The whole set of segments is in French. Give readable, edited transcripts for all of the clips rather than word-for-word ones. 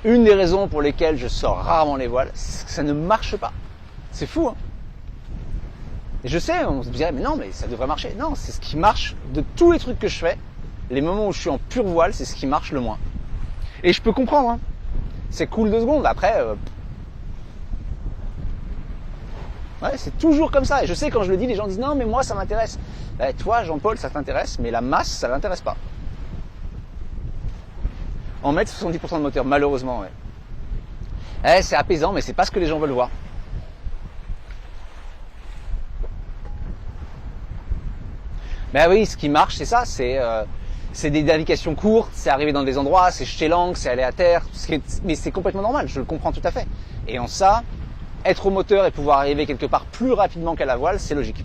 une des raisons pour lesquelles je sors rarement les voiles, c'est que ça ne marche pas. C'est fou, hein. Et je sais, on se dirait, mais non, mais ça devrait marcher. Non, c'est ce qui marche de tous les trucs que je fais. Les moments où je suis en pure voile, c'est ce qui marche le moins. Et je peux comprendre, hein. C'est cool 2 secondes. Après, ouais, c'est toujours comme ça. Et je sais, quand je le dis, les gens disent, non, mais moi, ça m'intéresse. Ben, toi, Jean-Paul, ça t'intéresse, mais la masse, ça l'intéresse pas. En mettre 70% de moteur, malheureusement, ouais. Eh, c'est apaisant, mais c'est pas ce que les gens veulent voir. Ben oui, ce qui marche, c'est ça, c'est des navigations courtes, c'est arriver dans des endroits, c'est jeter l'angle, c'est aller à terre, mais c'est complètement normal, je le comprends tout à fait. Et en ça, être au moteur et pouvoir arriver quelque part plus rapidement qu'à la voile, c'est logique.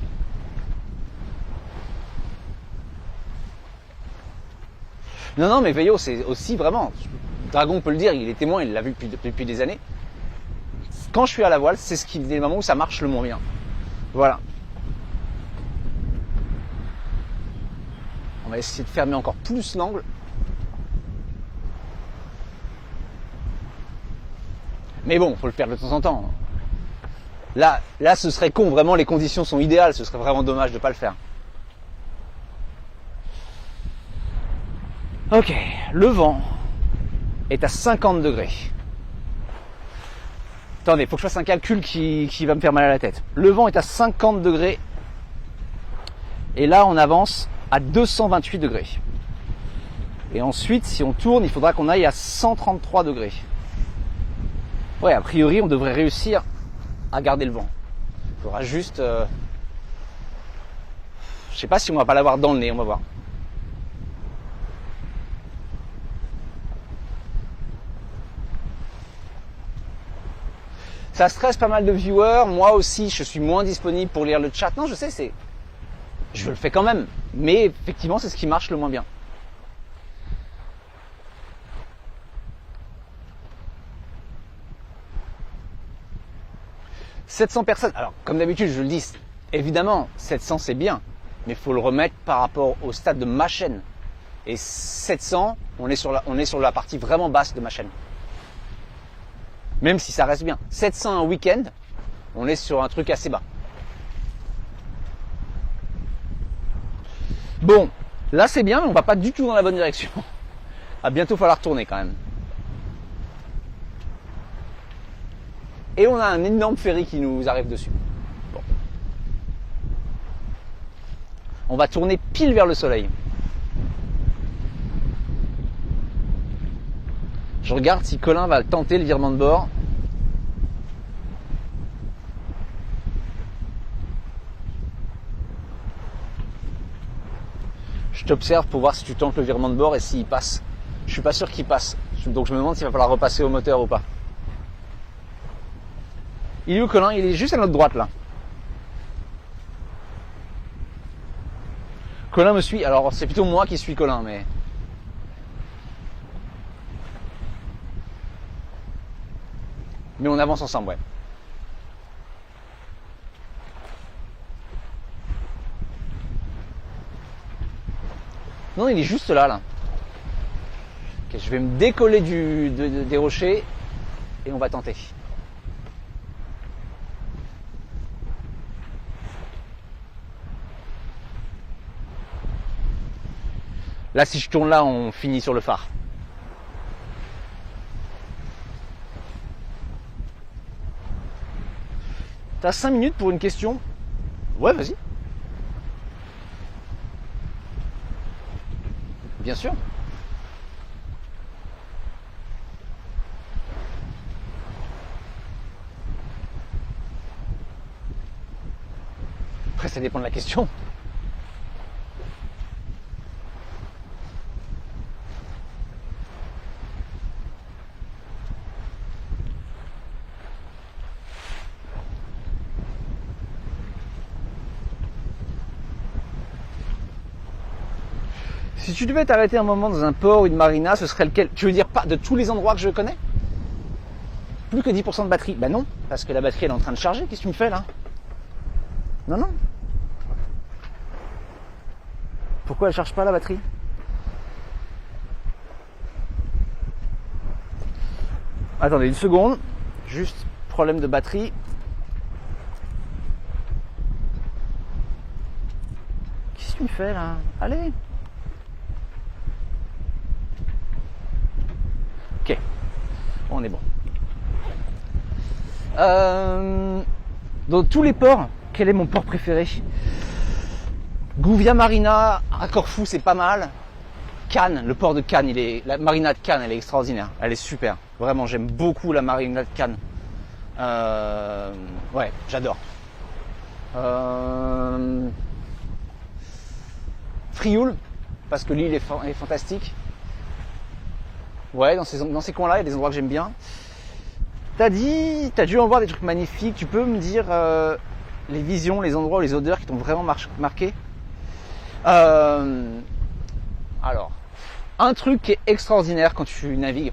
Non, non, mais Veillot, c'est aussi vraiment, Dragon peut le dire, il est témoin, il l'a vu depuis des années. Quand je suis à la voile, c'est les moments où ça marche le moins bien. Voilà. On va essayer de fermer encore plus l'angle. Mais bon, faut le faire de temps en temps. Là, ce serait con, vraiment, les conditions sont idéales, ce serait vraiment dommage de ne pas le faire. Ok, le vent est à 50 degrés. Attendez, il faut que je fasse un calcul qui va me faire mal à la tête. Le vent est à 50 degrés. Et là, on avance à 228 degrés. Et ensuite, si on tourne, il faudra qu'on aille à 133 degrés. Ouais, a priori, on devrait réussir à garder le vent. Il faudra juste... Je sais pas si on va pas l'avoir dans le nez, on va voir. Ça stresse pas mal de viewers. Moi aussi, je suis moins disponible pour lire le chat. Non, je sais, je le fais quand même. Mais effectivement, c'est ce qui marche le moins bien. « 700 personnes. Alors, comme d'habitude, je le dis, évidemment, 700 c'est bien, mais il faut le remettre par rapport au stade de ma chaîne. Et 700, on est sur la partie vraiment basse de ma chaîne. Même si ça reste bien. 700 un week-end, on est sur un truc assez bas. Bon, là c'est bien, mais on va pas du tout dans la bonne direction. À bientôt falloir tourner quand même. Et on a un énorme ferry qui nous arrive dessus. Bon. On va tourner pile vers le soleil. Je regarde si Colin va tenter le virement de bord. Je t'observe pour voir si tu tentes le virement de bord et s'il passe. Je suis pas sûr qu'il passe. Donc je me demande s'il va falloir repasser au moteur ou pas. Il est où Colin? Il est juste à notre droite là. Colin me suit. Alors c'est plutôt moi qui suis Colin, mais... Mais on avance ensemble, ouais. Non, il est juste là, là. Okay, je vais me décoller des rochers et on va tenter. Là, si je tourne là, on finit sur le phare. T'as 5 minutes pour une question? Ouais, vas-y. Bien sûr. Après, ça dépend de la question. Si tu devais t'arrêter un moment dans un port ou une marina, ce serait lequel? Tu veux dire pas de tous les endroits que je connais? Plus que 10% de batterie? Ben non, parce que la batterie elle est en train de charger. Qu'est-ce que tu me fais là? Non, non. Pourquoi elle charge pas la batterie? Attendez une seconde. Juste problème de batterie. Qu'est-ce que tu me fais là? Allez. Ok. On est bon. Dans tous les ports, quel est mon port préféré? Gouvia Marina à Corfou, c'est pas mal. Cannes, le port de Cannes, la marina de Cannes, elle est extraordinaire. Elle est super. Vraiment, j'aime beaucoup la marina de Cannes. Ouais, j'adore. Frioul, parce que l'île est fantastique. Ouais, dans ces coins-là, il y a des endroits que t'as dû en voir des trucs magnifiques. Tu peux me dire les visions, les endroits, les odeurs qui t'ont vraiment marqué? Alors, un truc qui est extraordinaire quand tu navigues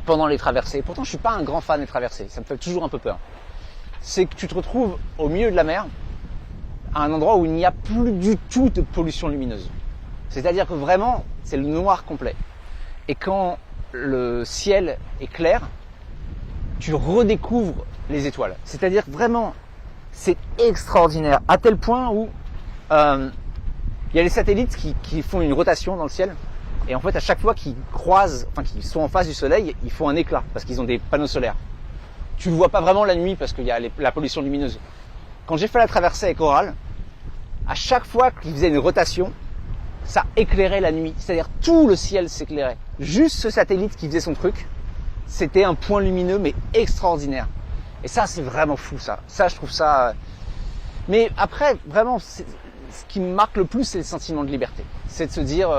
pendant les traversées, pourtant je suis pas un grand fan des traversées, ça me fait toujours un peu peur, c'est que tu te retrouves au milieu de la mer, à un endroit où il n'y a plus du tout de pollution lumineuse. C'est-à-dire que vraiment, c'est le noir complet. Et quand le ciel est clair, tu redécouvres les étoiles. C'est-à-dire vraiment, c'est extraordinaire, à tel point où il y a les satellites qui font une rotation dans le ciel, et en fait à chaque fois qu'ils qu'ils sont en face du soleil, ils font un éclat parce qu'ils ont des panneaux solaires. Tu ne vois pas vraiment la nuit parce qu'il y a la pollution lumineuse. Quand j'ai fait la traversée avec Oral, à chaque fois qu'ils faisaient une rotation, ça éclairait la nuit. C'est-à-dire tout le ciel s'éclairait. Juste ce satellite qui faisait son truc, c'était un point lumineux mais extraordinaire. Et ça c'est vraiment fou ça. Ça je trouve ça... Mais après vraiment... ce qui me marque le plus, c'est le sentiment de liberté. C'est de se dire,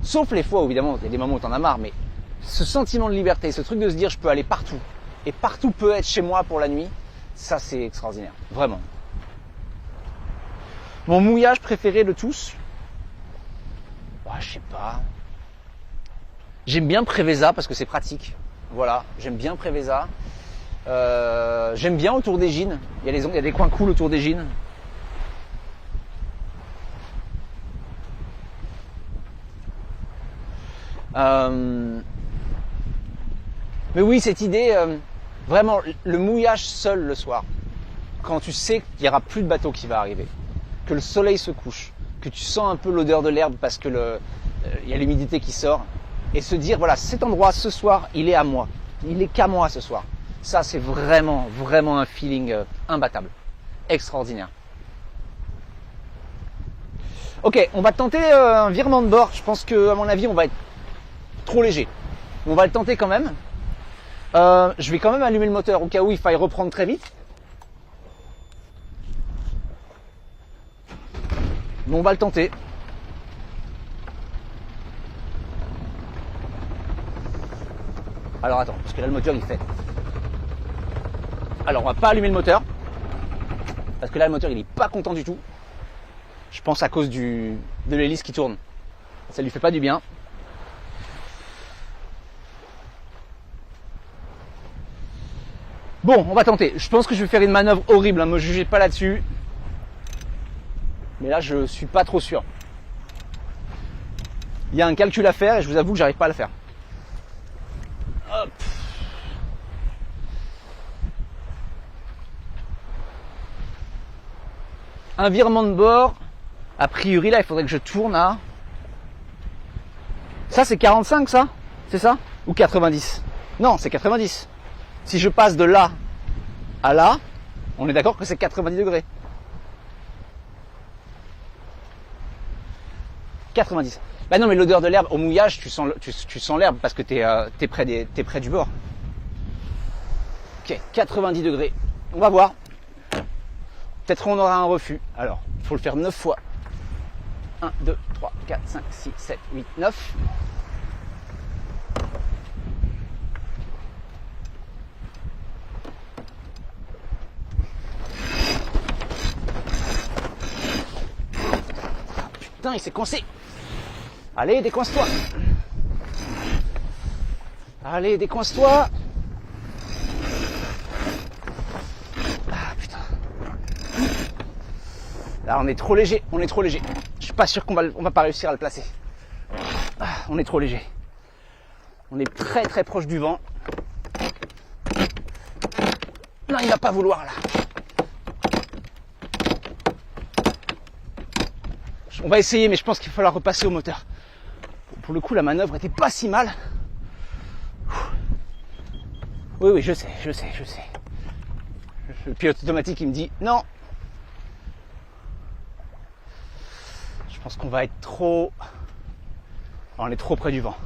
sauf les fois où évidemment il y a des moments où t'en as marre, mais ce sentiment de liberté, ce truc de se dire je peux aller partout, et partout peut être chez moi pour la nuit, ça c'est extraordinaire, vraiment. Mon mouillage préféré de tous, je sais pas. J'aime bien Preveza parce que c'est pratique. Voilà, j'aime bien Preveza. J'aime bien autour des Gines. Il y a des coins cool autour des Gines. Mais oui, cette idée, vraiment, le mouillage seul le soir, quand tu sais qu'il n'y aura plus de bateau qui va arriver, que le soleil se couche, que tu sens un peu l'odeur de l'herbe parce que il y a l'humidité qui sort, et se dire, voilà, cet endroit, ce soir, il est à moi, il est qu'à moi ce soir. Ça, c'est vraiment, vraiment un feeling imbattable, extraordinaire. Ok, on va tenter un virement de bord. Je pense que, à mon avis, on va être trop léger. On va le tenter quand même. Je vais quand même allumer le moteur au cas où il faille reprendre très vite. Mais on va le tenter. Alors attends, parce que là le moteur il fait. Alors on va pas allumer le moteur. Parce que là le moteur il est pas content du tout. Je pense à cause de l'hélice qui tourne. Ça lui fait pas du bien. Bon, on va tenter. Je pense que je vais faire une manœuvre horrible, ne me jugez pas là-dessus. Mais là, je suis pas trop sûr. Il y a un calcul à faire et je vous avoue que j'arrive pas à le faire. Hop. Un virement de bord. A priori, là, il faudrait que je tourne à... Ça, c'est 45, ça? C'est ça? Ou 90? Non, c'est 90. Si je passe de là à là, on est d'accord que c'est 90 degrés. 90. Bah non, mais l'odeur de l'herbe, au mouillage, tu sens l'herbe parce que t'es près du bord. Ok, 90 degrés. On va voir. Peut-être qu'on aura un refus. Alors, il faut le faire 9 fois. 1, 2, 3, 4, 5, 6, 7, 8, 9. Putain, il s'est coincé. Allez, décoince-toi. Allez, décoince-toi. Ah, putain. Là, on est trop léger. On est trop léger. Je suis pas sûr qu'on va pas réussir à le placer. Ah, on est trop léger. On est très très proche du vent. Non, il va pas vouloir là. On va essayer, mais je pense qu'il va falloir repasser au moteur. Pour le coup, la manœuvre était pas si mal. Oui, je sais. Le pilote automatique, il me dit non. Je pense qu'on va être trop... On est trop près du vent.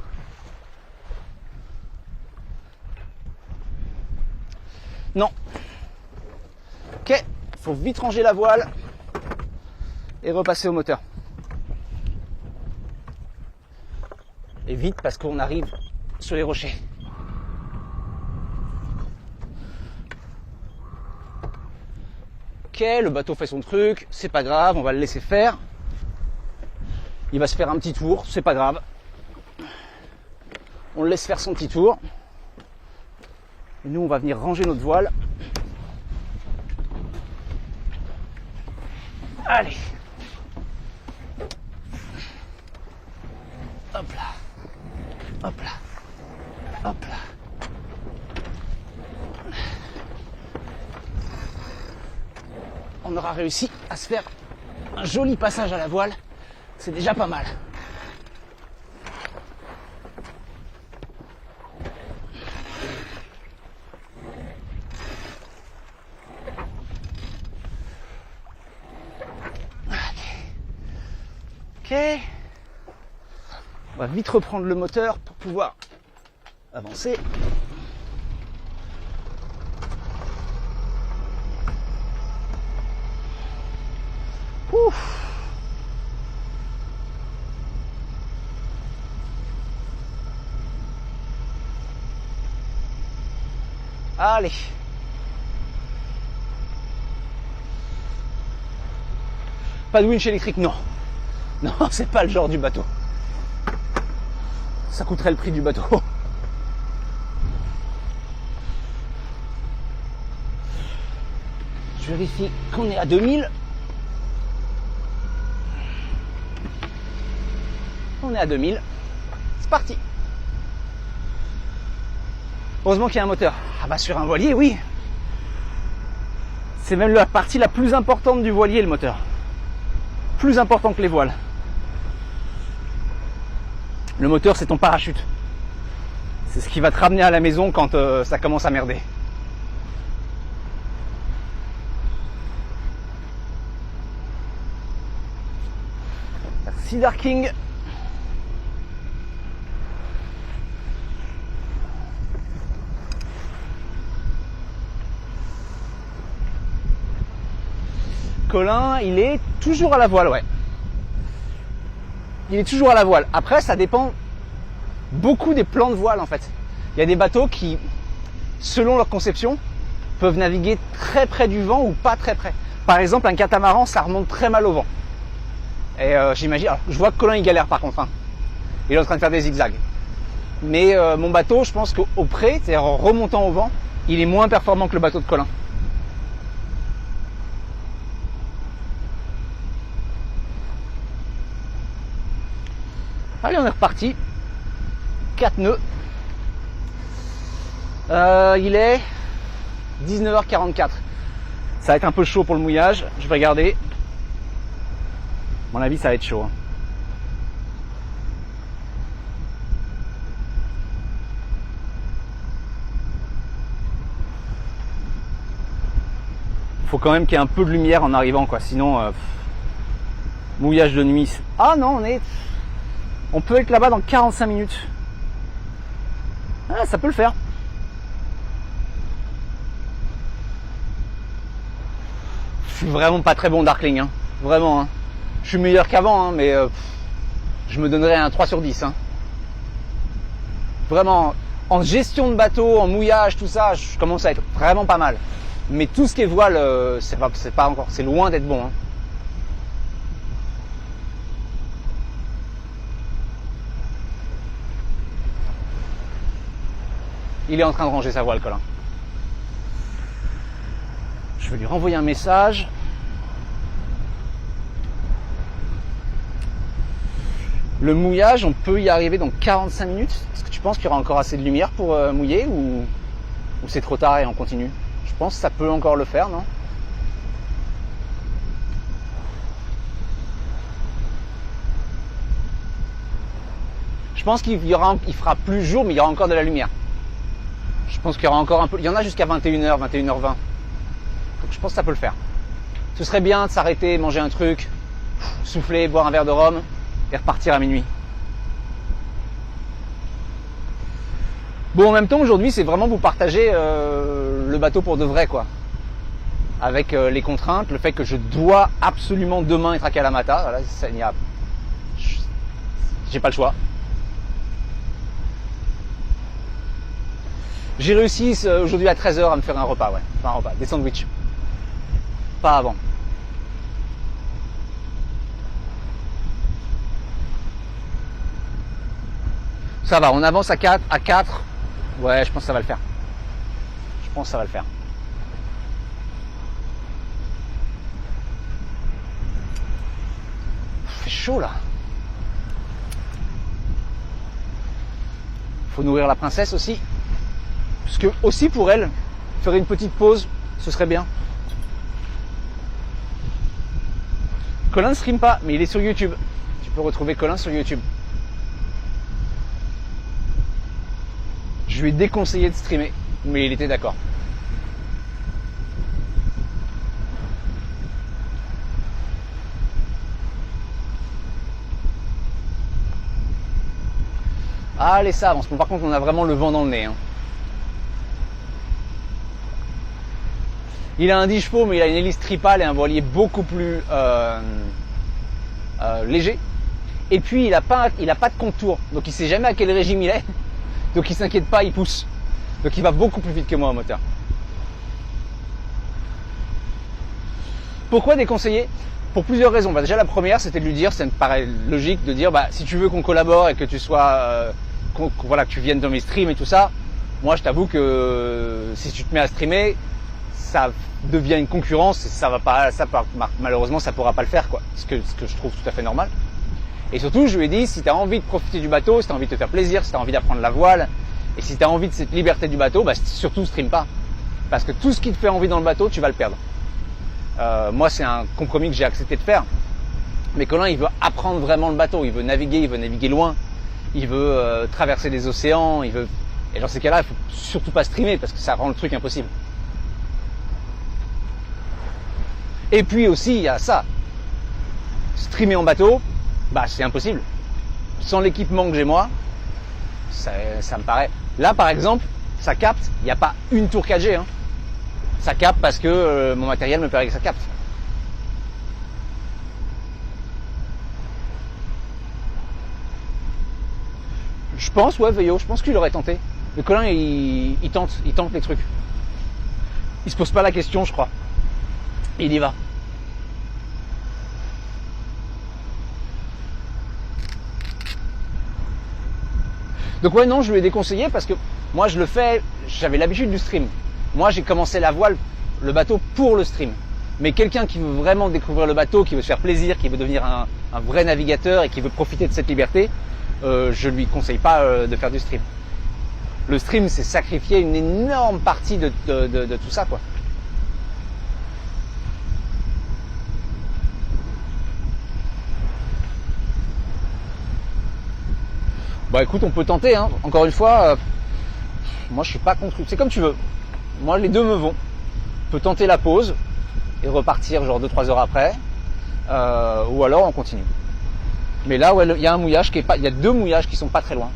Non. Ok, faut vite ranger la voile et repasser au moteur. Et vite parce qu'on arrive sur les rochers. Ok, le bateau fait son truc, c'est pas grave, on va le laisser faire. Il va se faire un petit tour, c'est pas grave. On le laisse faire son petit tour. Et nous, on va venir ranger notre voile. Allez. Hop là. Hop là. Hop là. On aura réussi à se faire un joli passage à la voile. C'est déjà pas mal. Ok. On va vite reprendre le moteur pour pouvoir avancer. Ouf. Allez. Pas de winch électrique, non. Non, c'est pas le genre du bateau. Ça coûterait le prix du bateau. Je vérifie qu'on est à 2000. On est à 2000. C'est parti. Heureusement qu'il y a un moteur. Ah bah sur un voilier, oui. C'est même la partie la plus importante du voilier, le moteur. Plus important que les voiles. Le moteur, c'est ton parachute. C'est ce qui va te ramener à la maison quand ça commence à merder. Merci Darking. Colin, il est toujours à la voile, ouais. Il est toujours à la voile. Après, ça dépend beaucoup des plans de voile, en fait. Il y a des bateaux qui, selon leur conception, peuvent naviguer très près du vent ou pas très près. Par exemple, un catamaran, ça remonte très mal au vent. Et j'imagine... Alors, je vois que Colin, il galère par contre. Hein. Il est en train de faire des zigzags. Mais mon bateau, je pense qu'au près, c'est-à-dire en remontant au vent, il est moins performant que le bateau de Colin. Allez, on est reparti. 4 nœuds. Il est 19h44. Ça va être un peu chaud pour le mouillage. Je vais regarder. À mon avis, ça va être chaud. Hein. Faut quand même qu'il y ait un peu de lumière en arrivant, quoi. Sinon, mouillage de nuit. Ah non, on peut être là-bas dans 45 minutes. Ah, ça peut le faire. Je suis vraiment pas très bon Darkling, hein. Vraiment. Hein. Je suis meilleur qu'avant, hein, mais je me donnerais un 3 sur 10. Hein. Vraiment, en gestion de bateau, en mouillage, tout ça, je commence à être vraiment pas mal. Mais tout ce qui est voile, c'est pas encore, c'est loin d'être bon. Hein. Il est en train de ranger sa voile, Colin. Je vais lui renvoyer un message. Le mouillage, on peut y arriver dans 45 minutes. Est-ce que tu penses qu'il y aura encore assez de lumière pour mouiller ou c'est trop tard et on continue? Je pense que ça peut encore le faire, non? Je pense qu'il fera plus jour, mais il y aura encore de la lumière. Je pense qu'il y aura encore un peu. Il y en a jusqu'à 21h, 21h20. Donc je pense que ça peut le faire. Ce serait bien de s'arrêter, manger un truc, souffler, boire un verre de rhum et repartir à minuit. Bon, en même temps, aujourd'hui, c'est vraiment vous partager le bateau pour de vrai, quoi. Avec les contraintes, le fait que je dois absolument demain être à Kalamata. Là, j'ai pas le choix. J'ai réussi aujourd'hui à 13h à me faire un repas, ouais. Enfin, un repas, des sandwichs. Pas avant. Ça va, on avance à 4. Ouais, je pense que ça va le faire. Je pense que ça va le faire. Il fait chaud là. Faut nourrir la princesse aussi. Parce que aussi pour elle, faire une petite pause, ce serait bien. Colin ne stream pas, mais il est sur YouTube. Tu peux retrouver Colin sur YouTube. Je lui ai déconseillé de streamer, mais il était d'accord. Allez, ça avance. Bon, par contre, on a vraiment le vent dans le nez. Hein. Il a un 10 chevaux, mais il a une hélice tripale et un voilier beaucoup plus léger. Et puis, il a pas de contour. Donc, il sait jamais à quel régime il est. Donc, il s'inquiète pas, il pousse. Donc, il va beaucoup plus vite que moi au moteur. Pourquoi déconseiller? Pour plusieurs raisons. Bah, déjà, la première, c'était de lui dire, ça me paraît logique de dire, bah, si tu veux qu'on collabore et que tu sois, voilà, que tu viennes dans mes streams et tout ça, moi, je t'avoue que si tu te mets à streamer, ça devient une concurrence et ça va pas, malheureusement, ça pourra pas le faire, quoi. Ce que je trouve tout à fait normal. Et surtout, je lui ai dit, si tu as envie de profiter du bateau, si tu as envie de te faire plaisir, si tu as envie d'apprendre la voile, et si tu as envie de cette liberté du bateau, bah, surtout stream pas. Parce que tout ce qui te fait envie dans le bateau, tu vas le perdre. Moi, c'est un compromis que j'ai accepté de faire. Mais Colin, il veut apprendre vraiment le bateau, il veut naviguer loin, il veut traverser les océans, et dans ces cas-là, il faut surtout pas streamer parce que ça rend le truc impossible. Et puis aussi, il y a ça. Streamer en bateau, bah c'est impossible. Sans l'équipement que j'ai moi, ça me paraît. Là, par exemple, ça capte, il n'y a pas une tour 4G. Hein. Ça capte parce que mon matériel me permet que ça capte. Je pense, ouais, Veillot, je pense qu'il aurait tenté. Le Colin, il tente les trucs. Il se pose pas la question, je crois. Il y va. Donc ouais, non, je lui ai déconseillé parce que moi je le fais, j'avais l'habitude du stream. Moi j'ai commencé la voile, le bateau pour le stream. Mais quelqu'un qui veut vraiment découvrir le bateau, qui veut se faire plaisir, qui veut devenir un vrai navigateur et qui veut profiter de cette liberté, je lui conseille pas de faire du stream. Le stream, c'est sacrifier une énorme partie de tout ça, quoi. Bah écoute, on peut tenter, hein. Encore une fois, moi je suis pas contre. C'est comme tu veux. Moi les deux me vont. On peut tenter la pause et repartir genre 2-3 heures après, ou alors on continue. Mais là, ouais, il y a un mouillage qui est pas. Il y a deux mouillages qui sont pas très loin.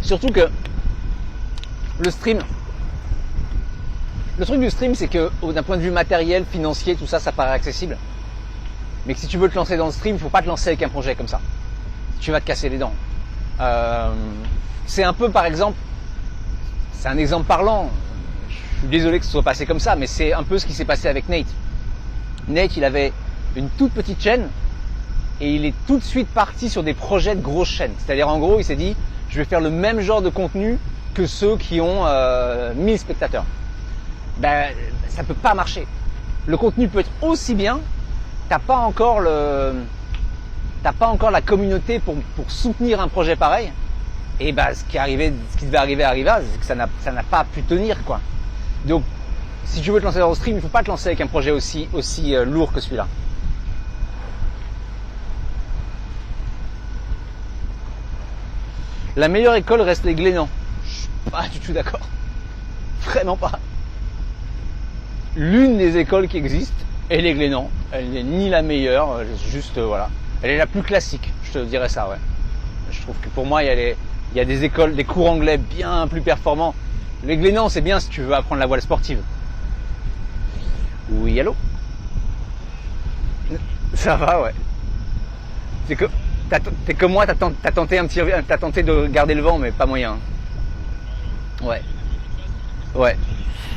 Surtout que le stream, le truc du stream, c'est que d'un point de vue matériel, financier, tout ça, ça paraît accessible. Mais que si tu veux te lancer dans le stream, il faut pas te lancer avec un projet comme ça. Tu vas te casser les dents. C'est un peu, par exemple, c'est un exemple parlant. Je suis désolé que ce soit passé comme ça, mais c'est un peu ce qui s'est passé avec Nate. Nate, il avait une toute petite chaîne et il est tout de suite parti sur des projets de grosses chaînes. C'est-à-dire, en gros, il s'est dit, je vais faire le même genre de contenu que ceux qui ont 1000 spectateurs. Ben, ça peut pas marcher. le contenu peut être aussi bien, t'as pas encore la communauté pour soutenir un projet pareil. Et bah ce qui devait arriver, c'est que ça n'a pas pu tenir, quoi. Donc si tu veux te lancer dans le stream, il faut pas te lancer avec un projet aussi lourd que celui-là. La meilleure école reste les Glénans. Je suis pas du tout d'accord. Vraiment pas. L'une des écoles qui existent est les Glénans. Elle n'est ni la meilleure, juste voilà. Elle est la plus classique, je te dirais ça, ouais. Je trouve que pour moi, il y a des écoles, des cours anglais bien plus performants. Les Glénans, c'est bien si tu veux apprendre la voile sportive. Oui, allô? Ça va, ouais. C'est que t'es comme moi, t'as tenté de garder le vent, mais pas moyen. Ouais. Ouais.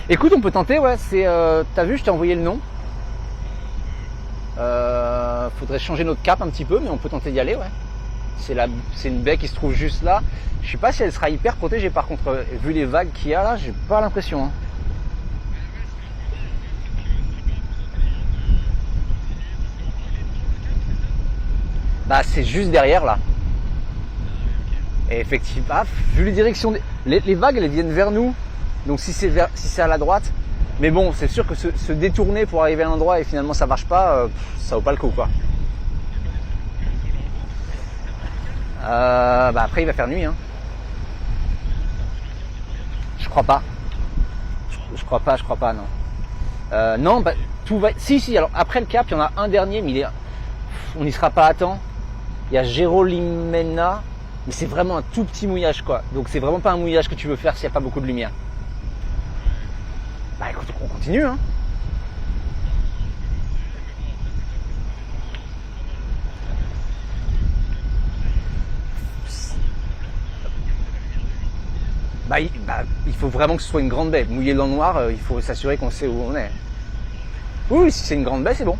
Écoute, on peut tenter, ouais. T'as vu, je t'ai envoyé le nom. Faudrait changer notre cap un petit peu, mais on peut tenter d'y aller, ouais. C'est une baie qui se trouve juste là. Je sais pas si elle sera hyper protégée, par contre, vu les vagues qu'il y a là, j'ai pas l'impression. Hein. Bah, c'est juste derrière là. Et effectivement, vu les directions, les vagues, elles viennent vers nous. Donc si c'est à la droite, mais bon, c'est sûr que se détourner pour arriver à un endroit et finalement ça marche pas, ça vaut pas le coup, quoi. Bah après il va faire nuit, hein. Je crois pas. Je crois pas, non. Non, bah tout va. Si, alors après le cap, il y en a un dernier, mais on n'y sera pas à temps. Il y a Gérolimena, mais c'est vraiment un tout petit mouillage, quoi. Donc c'est vraiment pas un mouillage que tu veux faire s'il n'y a pas beaucoup de lumière. Bah écoute, on continue, hein. Bah, il faut vraiment que ce soit une grande baie. Mouiller dans le noir, il faut s'assurer qu'on sait où on est. Oui, si c'est une grande baie, c'est bon.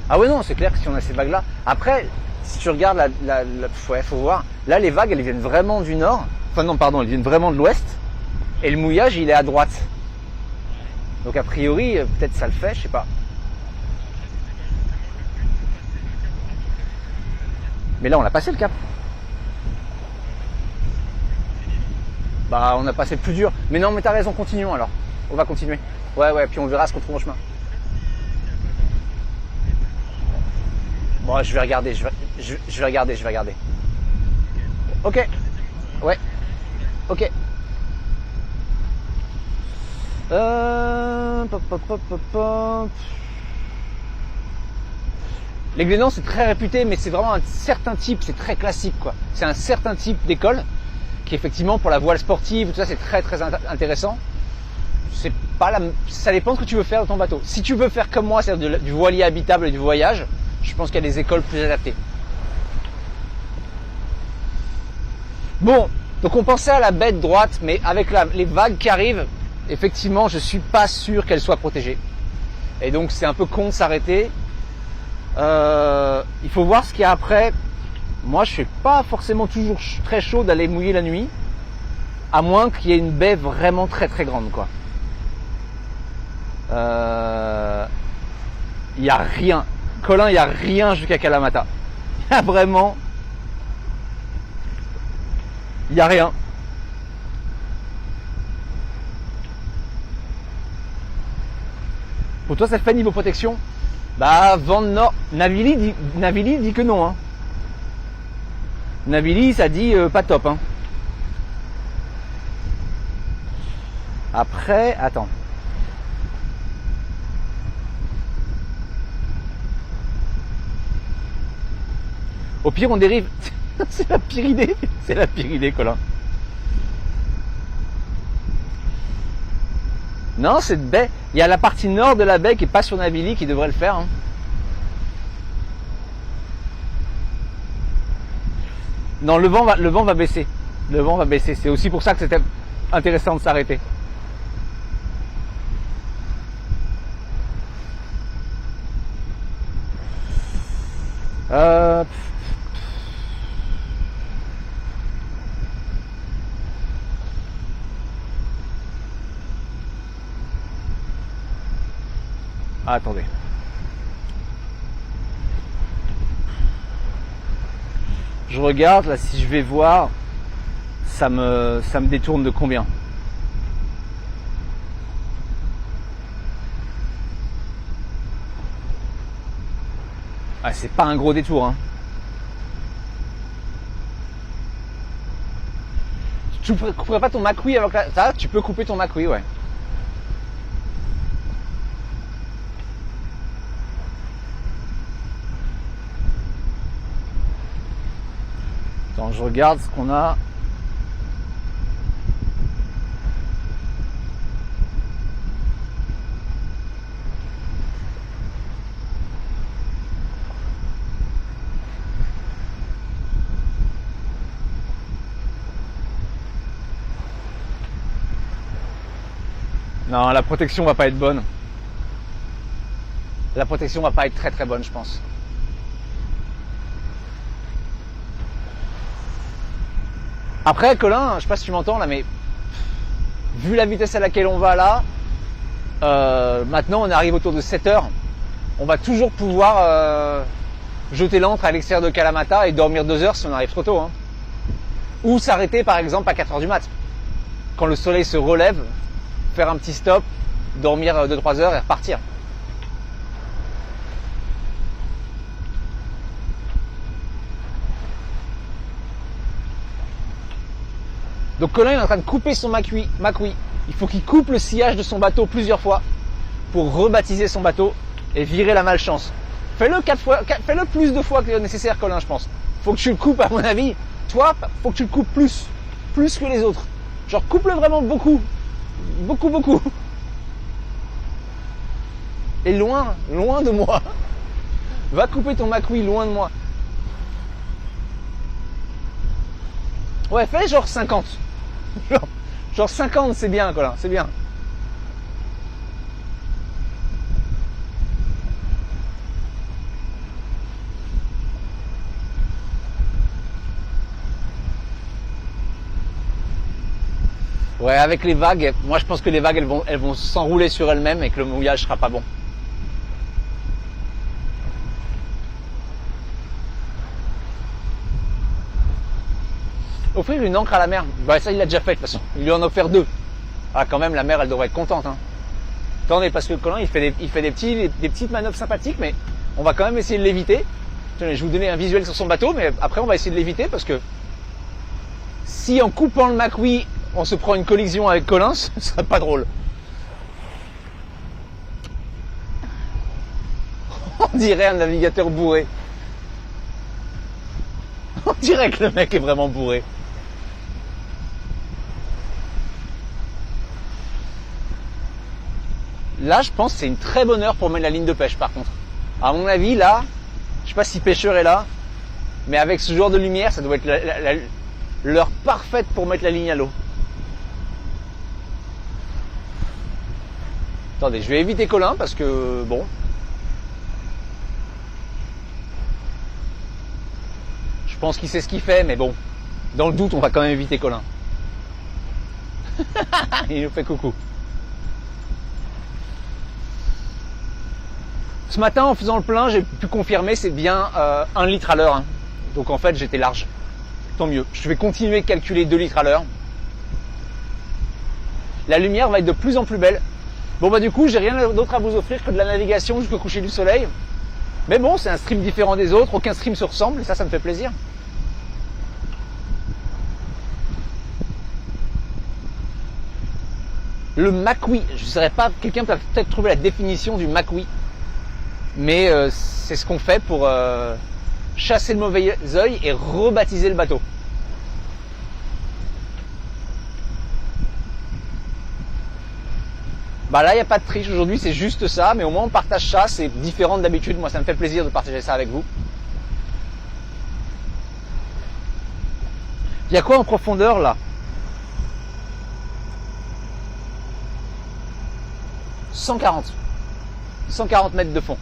Ah ouais, non, c'est clair que si on a ces vagues-là. Après, si tu regardes ouais, faut voir. Là, les vagues, elles viennent vraiment du nord. Enfin non, pardon, elles viennent vraiment de l'ouest. Et le mouillage, il est à droite. Donc a priori, peut-être ça le fait, je sais pas. Mais là, on a passé le cap. Bah, on a passé le plus dur. Mais non, mais t'as raison, continuons alors. On va continuer. Ouais, puis on verra ce qu'on trouve en chemin. Bon, je vais regarder, je vais regarder. Ok. Ouais. Ok. Les Glénans, c'est très réputé, mais c'est vraiment un certain type, c'est très classique, quoi. C'est un certain type d'école qui, effectivement, pour la voile sportive, tout ça, c'est très très intéressant. C'est pas ça dépend de ce que tu veux faire dans ton bateau. Si tu veux faire comme moi, c'est-à-dire du voilier habitable et du voyage, je pense qu'il y a des écoles plus adaptées. Bon, donc on pensait à la baie de droite, mais avec les vagues qui arrivent, effectivement, je suis pas sûr qu'elle soit protégée. Et donc c'est un peu con de s'arrêter. Il faut voir ce qu'il y a après. Moi, je suis pas forcément toujours très chaud d'aller mouiller la nuit, à moins qu'il y ait une baie vraiment très très grande, quoi. Il y a rien. Colin, il y a rien jusqu'à Kalamata. Il y a vraiment. Il y a rien. Pour toi, ça fait niveau protection? Bah, vent de nord. Navili dit que non. Hein. Navili, ça dit pas top. Hein. Après, attends. Au pire, on dérive. C'est la pire idée. C'est la pire idée, Colin. Non, cette baie. Il y a la partie nord de la baie qui est pas sur Navili qui devrait le faire. Hein. Non, le vent va baisser. Le vent va baisser. C'est aussi pour ça que c'était intéressant de s'arrêter. Ah, attendez. Je regarde là, si je vais voir, ça me détourne de combien? Ah, c'est pas un gros détour, hein. Tu couperais pas ton Macui avec la... Ça, tu peux couper ton Macui, ouais. Attends, je regarde ce qu'on a. Non, la protection va pas être bonne. La protection va pas être très très bonne, je pense. Après, Colin, je sais pas si tu m'entends là, mais vu la vitesse à laquelle on va là, maintenant on arrive autour de 7 heures, on va toujours pouvoir jeter l'ancre à l'extérieur de Kalamata et dormir 2 heures si on arrive trop tôt. Hein. Ou s'arrêter par exemple à 4 heures du mat. Quand le soleil se relève, faire un petit stop, dormir 2-3 heures et repartir. Donc Colin est en train de couper son Macui. Il faut qu'il coupe le sillage de son bateau plusieurs fois pour rebaptiser son bateau et virer la malchance. Fais-le 4 fois, fais-le plus de fois que nécessaire, Colin, je pense. Faut que tu le coupes, à mon avis. Toi, faut que tu le coupes plus que les autres. Genre coupe-le vraiment beaucoup. Beaucoup. Et loin de moi. Va couper ton Macui loin de moi. Ouais, fais genre 50. Genre 50, c'est bien, Colin, c'est bien. Ouais, avec les vagues, moi je pense que les vagues elles vont s'enrouler sur elles-mêmes et que le mouillage sera pas bon. Offrir une ancre à la mer, bah ça il l'a déjà fait de toute façon. Il lui en a offert 2. Ah quand même la mer elle devrait être contente. Hein. Attendez parce que Colin il fait des petites manœuvres sympathiques, mais on va quand même essayer de l'éviter. Je vais vous donner un visuel sur son bateau, mais après on va essayer de l'éviter parce que si en coupant le Macui on se prend une collision avec Colin, ce serait pas drôle. On dirait un navigateur bourré. On dirait que le mec est vraiment bourré. Là, je pense que c'est une très bonne heure pour mettre la ligne de pêche, par contre. À mon avis, là, je sais pas si pêcheur est là, mais avec ce genre de lumière, ça doit être l'heure parfaite pour mettre la ligne à l'eau. Attendez, je vais éviter Colin parce que, bon... Je pense qu'il sait ce qu'il fait, mais bon, dans le doute, on va quand même éviter Colin. Il nous fait coucou. Ce matin, en faisant le plein, j'ai pu confirmer, c'est bien 1 litre à l'heure. Hein. Donc en fait, j'étais large. Tant mieux. Je vais continuer de calculer 2 litres à l'heure. La lumière va être de plus en plus belle. Bon bah du coup, j'ai rien d'autre à vous offrir que de la navigation jusqu'au coucher du soleil. Mais bon, c'est un stream différent des autres, aucun stream se ressemble, et ça me fait plaisir. Le Macui, je ne saurais pas, quelqu'un peut peut-être trouver la définition du Macui. Mais c'est ce qu'on fait pour chasser le mauvais œil et rebaptiser le bateau. Bah là, il n'y a pas de triche aujourd'hui, c'est juste ça, mais au moins on partage ça, c'est différent d'habitude. Moi, ça me fait plaisir de partager ça avec vous. Il y a quoi en profondeur là? 140 mètres de fond.